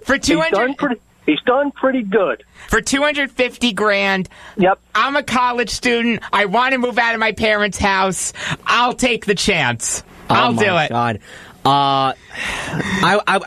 for 200. He's done pretty good. For $250,000. Yep. I'm a college student. I want to move out of my parents' house. I'll take the chance. I'll do it. Oh, my God. I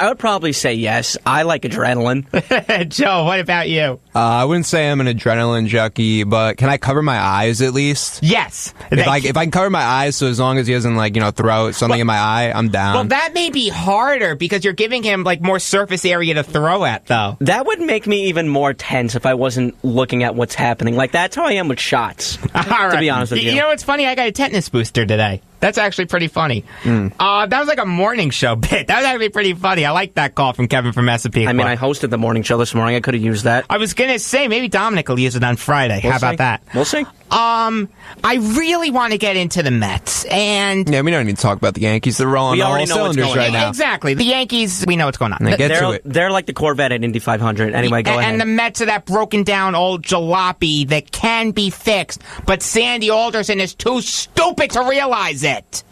would probably say yes. I like adrenaline. Joe, what about you? I wouldn't say I'm an adrenaline junkie, but can I cover my eyes at least? Yes. If I can cover my eyes, so as long as he doesn't throw something in my eye, I'm down. Well, that may be harder because you're giving him more surface area to throw at, though. That would make me even more tense if I wasn't looking at what's happening. That's how I am with shots. All right. To be honest with you. You know what's funny? I got a tetanus booster today. That's actually pretty funny. That was like a morning show bit. That was actually pretty funny. I like that call from Kevin from Massapequa. I mean, I hosted the morning show this morning. I could have used that. I was going to say, maybe Dominic will use it on Friday. How about that? We'll see. I really want to get into the Mets, and yeah, we don't need to talk about the Yankees. They're rolling on all cylinders right now. Exactly. The Yankees, we know what's going on. They're like the Corvette at Indy 500. Anyway, go ahead. And the Mets are that broken down old jalopy that can be fixed, but Sandy Alderson is too stupid to realize it.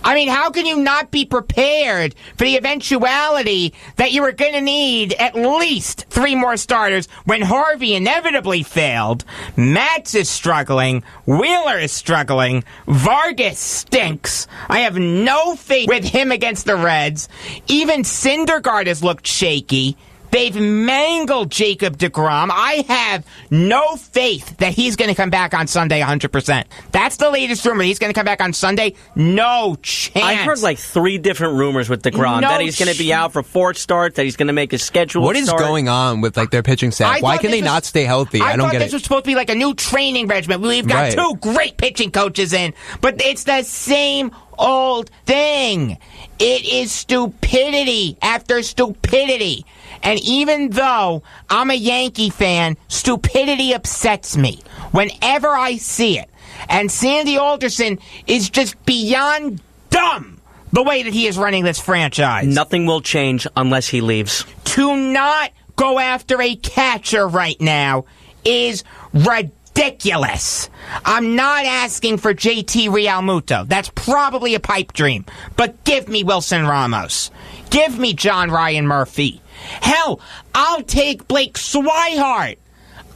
I mean, how can you not be prepared for the eventuality that you were going to need at least 3 more starters when Harvey inevitably failed? Matz is struggling. Wheeler is struggling. Vargas stinks. I have no faith with him against the Reds. Even Syndergaard has looked shaky. They've mangled Jacob deGrom. I have no faith that he's going to come back on Sunday 100%. That's the latest rumor. He's going to come back on Sunday? No chance. I heard 3 different rumors with deGrom. That he's going to be out for 4 starts, that he's going to make his schedule. What is going on with their pitching staff? Why can they not stay healthy? I don't get it. I thought this was supposed to be a new training regimen. We've got 2 great pitching coaches in, but it's the same old thing. It is stupidity after stupidity. And even though I'm a Yankee fan, stupidity upsets me whenever I see it. And Sandy Alderson is just beyond dumb the way that he is running this franchise. Nothing will change unless he leaves. To not go after a catcher right now is ridiculous. I'm not asking for JT Realmuto. That's probably a pipe dream. But give me Wilson Ramos. Give me John Ryan Murphy. Hell, I'll take Blake Swihart.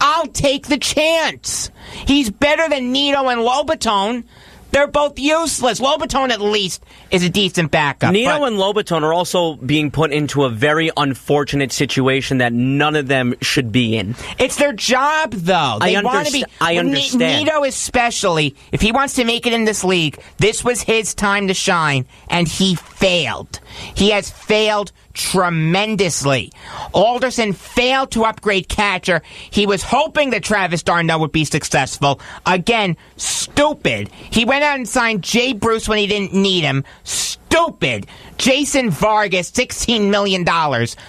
I'll take the chance. He's better than Nito and Lobaton. They're both useless. Lobaton, at least, is a decent backup. Nito and Lobaton are also being put into a very unfortunate situation that none of them should be in. It's their job, though. I understand. Nito especially, if he wants to make it in this league, this was his time to shine, and he failed. He has failed tremendously. Alderson failed to upgrade catcher. He was hoping that Travis d'Arnaud would be successful. Again, stupid. He went out and signed Jay Bruce when he didn't need him. Stupid. Jason Vargas, $16 million.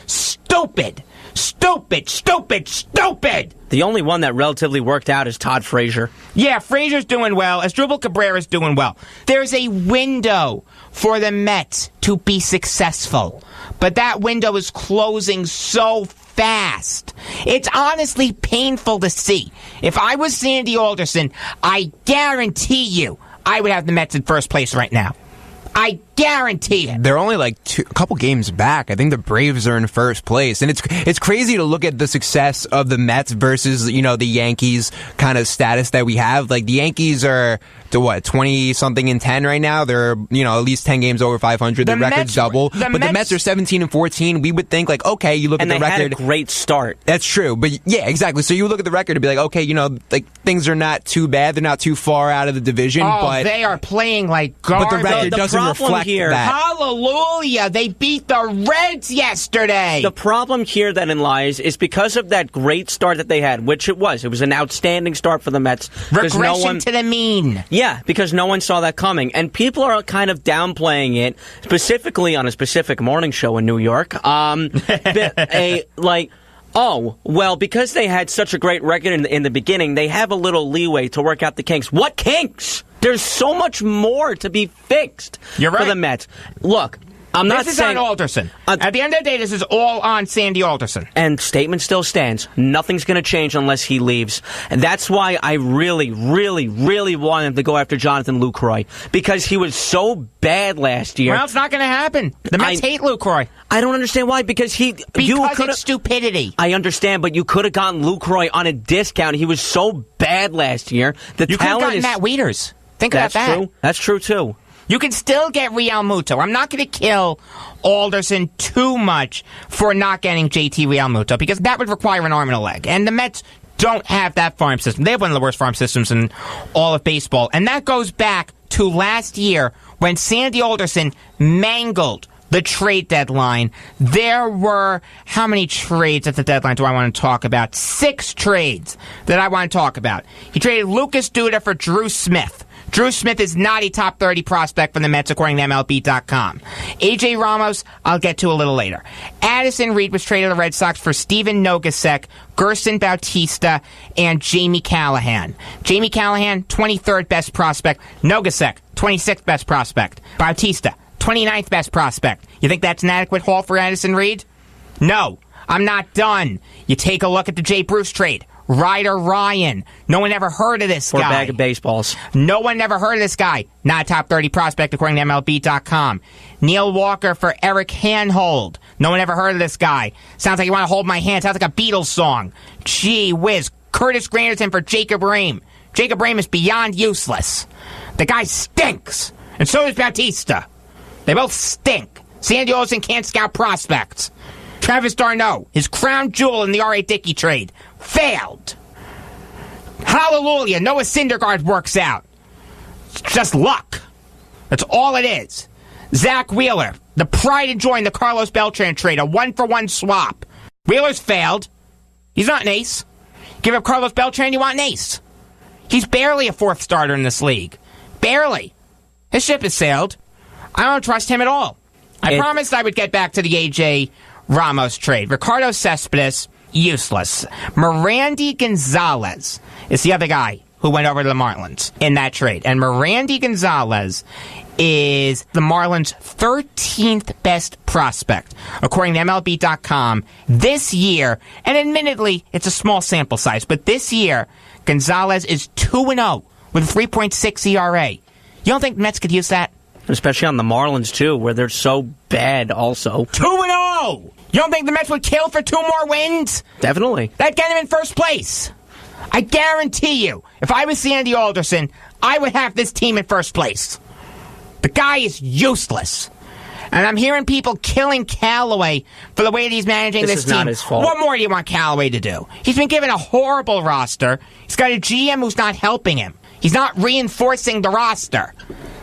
Stupid. Stupid, stupid, stupid! The only one that relatively worked out is Todd Frazier. Yeah, Frazier's doing well. Asdrubal Cabrera's doing well. There's a window for the Mets to be successful. But that window is closing so fast. It's honestly painful to see. If I was Sandy Alderson, I guarantee you I would have the Mets in first place right now. I guarantee it. They're only a couple games back. I think the Braves are in first place. And it's crazy to look at the success of the Mets versus, the Yankees kind of status that we have. The Yankees are to 20-something and 10 right now. They're, at least 10 games over 500. The record's double. But the Mets are 17 and 14. We would think okay, you look at the record. And they had a great start. That's true. But yeah, exactly. So you look at the record and be okay, things are not too bad. They're not too far out of the division. Oh, but they are playing like garbage. But the record doesn't reflect that. Hallelujah! They beat the Reds yesterday. The problem here that lies is because of that great start that they had, which it was. It was an outstanding start for the Mets. Regression to the mean. Yeah, because no one saw that coming. And people are kind of downplaying it, specifically on a specific morning show in New York. Oh, well, because they had such a great record in the beginning, they have a little leeway to work out the kinks. What kinks? There's so much more to be fixed You're right. For the Mets. Look, I'm not this saying is on Alderson. At the end of the day, this is all on Sandy Alderson. And statement still stands. Nothing's going to change unless he leaves. And that's why I really, really, really want him to go after Jonathan Lucroy. Because he was so bad last year. Well, it's not going to happen. The Mets hate Lucroy. I don't understand why. Because it's stupidity. I understand, but you could have gotten Lucroy on a discount. He was so bad last year. You could have gotten Matt Wieters. Think about that. True. That's true, too. You can still get Real Muto. I'm not going to kill Alderson too much for not getting JT Real Muto because that would require an arm and a leg. And the Mets don't have that farm system. They have one of the worst farm systems in all of baseball. And that goes back to last year when Sandy Alderson mangled the trade deadline. There were, how many trades at the deadline do I want to talk about? 6 trades that I want to talk about. He traded Lucas Duda for Drew Smith. Drew Smith is not a top 30 prospect for the Mets, according to MLB.com. A.J. Ramos, I'll get to a little later. Addison Reed was traded to the Red Sox for Steven Nogasek, Gerson Bautista, and Jamie Callahan. Jamie Callahan, 23rd best prospect. Nogasek, 26th best prospect. Bautista, 29th best prospect. You think that's an adequate haul for Addison Reed? No, I'm not done. You take a look at the Jay Bruce trade. Ryder Ryan. No one ever heard of this guy. For a bag of baseballs. No one ever heard of this guy. Not a top 30 prospect according to MLB.com. Neil Walker for Eric Hanhold. No one ever heard of this guy. Sounds like you want to hold my hand. Sounds like a Beatles song. Gee whiz. Curtis Granderson for Jacob Rame. Jacob Rame is beyond useless. The guy stinks. And so does Bautista. They both stink. Sandy Alderson can't scout prospects. Travis d'Arnaud, his crown jewel in the R.A. Dickey trade, failed. Hallelujah, Noah Syndergaard works out. It's just luck. That's all it is. Zach Wheeler, the pride and joy in the Carlos Beltran trade, a 1-for-1 swap. Wheeler's failed. He's not an ace. Give up Carlos Beltran, you want an ace. He's barely a 4th starter in this league. Barely. His ship has sailed. I don't trust him at all. I promised I would get back to the A.J. Ramos trade. Ricardo Cespedes, useless. Mirandy Gonzalez is the other guy who went over to the Marlins in that trade. And Mirandy Gonzalez is the Marlins' 13th best prospect, according to MLB.com, this year. And admittedly, it's a small sample size, but this year, Gonzalez is 2-0 with a 3.6 ERA. You don't think the Mets could use that? Especially on the Marlins, too, where they're so bad also. 2-0! You don't think the Mets would kill for 2 more wins? Definitely. That'd get him in first place. I guarantee you, if I was Sandy Alderson, I would have this team in first place. The guy is useless. And I'm hearing people killing Callaway for the way that he's managing this team. This is not his fault. What more do you want Callaway to do? He's been given a horrible roster. He's got a GM who's not helping him. He's not reinforcing the roster.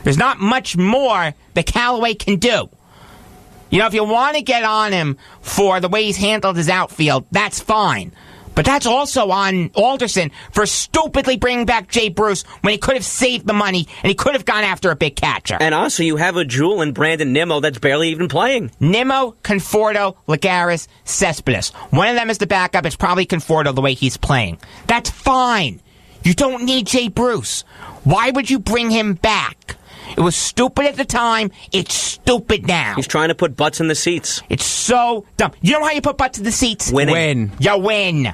There's not much more that Callaway can do. You know, if you want to get on him for the way he's handled his outfield, that's fine. But that's also on Alderson for stupidly bringing back Jay Bruce when he could have saved the money and he could have gone after a big catcher. And also, you have a jewel in Brandon Nimmo that's barely even playing. Nimmo, Conforto, Lagares, Cespedes. One of them is the backup. It's probably Conforto the way he's playing. That's fine. You don't need Jay Bruce. Why would you bring him back? It was stupid at the time. It's stupid now. He's trying to put butts in the seats. It's so dumb. You know how you put butts in the seats? Winning. You win.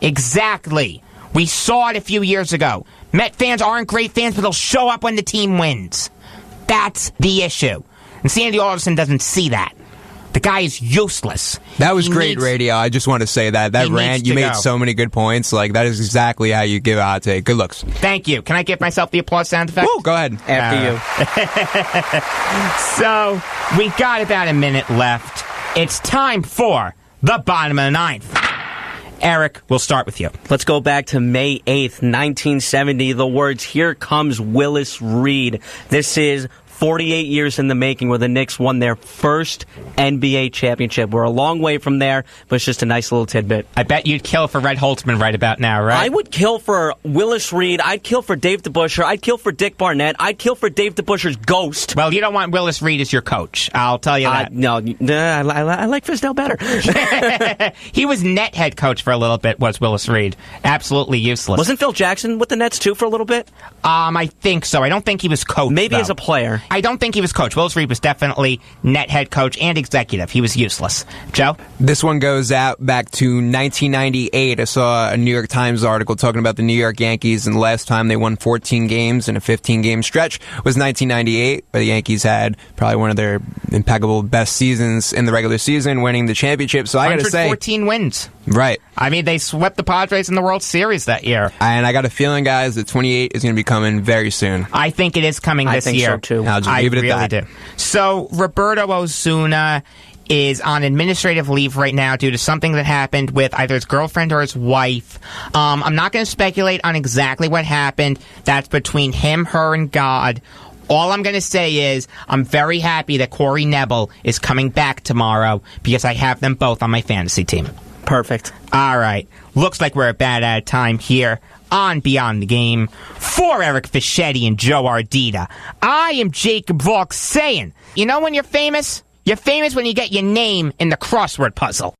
Exactly. We saw it a few years ago. Met fans aren't great fans, but they'll show up when the team wins. That's the issue. And Sandy Alderson doesn't see that. The guy is useless. That was great radio. I just want to say that rant, you made so many good points. Like, that is exactly how you give a hot take. Good looks. Thank you. Can I give myself the applause sound effect? Woo, go ahead. After you. So, we got about a minute left. It's time for the bottom of the ninth. Eric, we'll start with you. Let's go back to May 8th, 1970. The words, "Here comes Willis Reed." This is 48 years in the making where the Knicks won their first NBA championship. We're a long way from there, but it's just a nice little tidbit. I bet you'd kill for Red Holtzman right about now, right? I would kill for Willis Reed. I'd kill for Dave DeBusschere. I'd kill for Dick Barnett. I'd kill for Dave DeBusschere's ghost. Well, you don't want Willis Reed as your coach. I'll tell you that. No, I like Fisdale better. He was net head coach for a little bit, was Willis Reed. Absolutely useless. Wasn't Phil Jackson with the Nets, too, for a little bit? I think so. I don't think he was coach, Maybe though. as a player. I don't think he was coach. Willis Reed was definitely net head coach and executive. He was useless. Joe? This one goes out back to 1998. I saw a New York Times article talking about the New York Yankees, and the last time they won 14 games in a 15-game stretch was 1998, where the Yankees had probably one of their impeccable best seasons in the regular season, winning the championship. So I got to say, 114 wins. Right. I mean, they swept the Padres in the World Series that year. And I got a feeling, guys, that 28 is going to be coming very soon. I think it is coming this year. I think so, too. I'll just leave it at that. Do. So, Roberto Osuna is on administrative leave right now due to something that happened with either his girlfriend or his wife. I'm not going to speculate on exactly what happened. That's between him, her, and God. All I'm going to say is I'm very happy that Corey Nebel is coming back tomorrow because I have them both on my fantasy team. Perfect. All right. Looks like we're about out of time here on Beyond the Game. For Eric Fischetti and Joe Ardita, I am Jacob Valk saying, you know when you're famous? You're famous when you get your name in the crossword puzzle.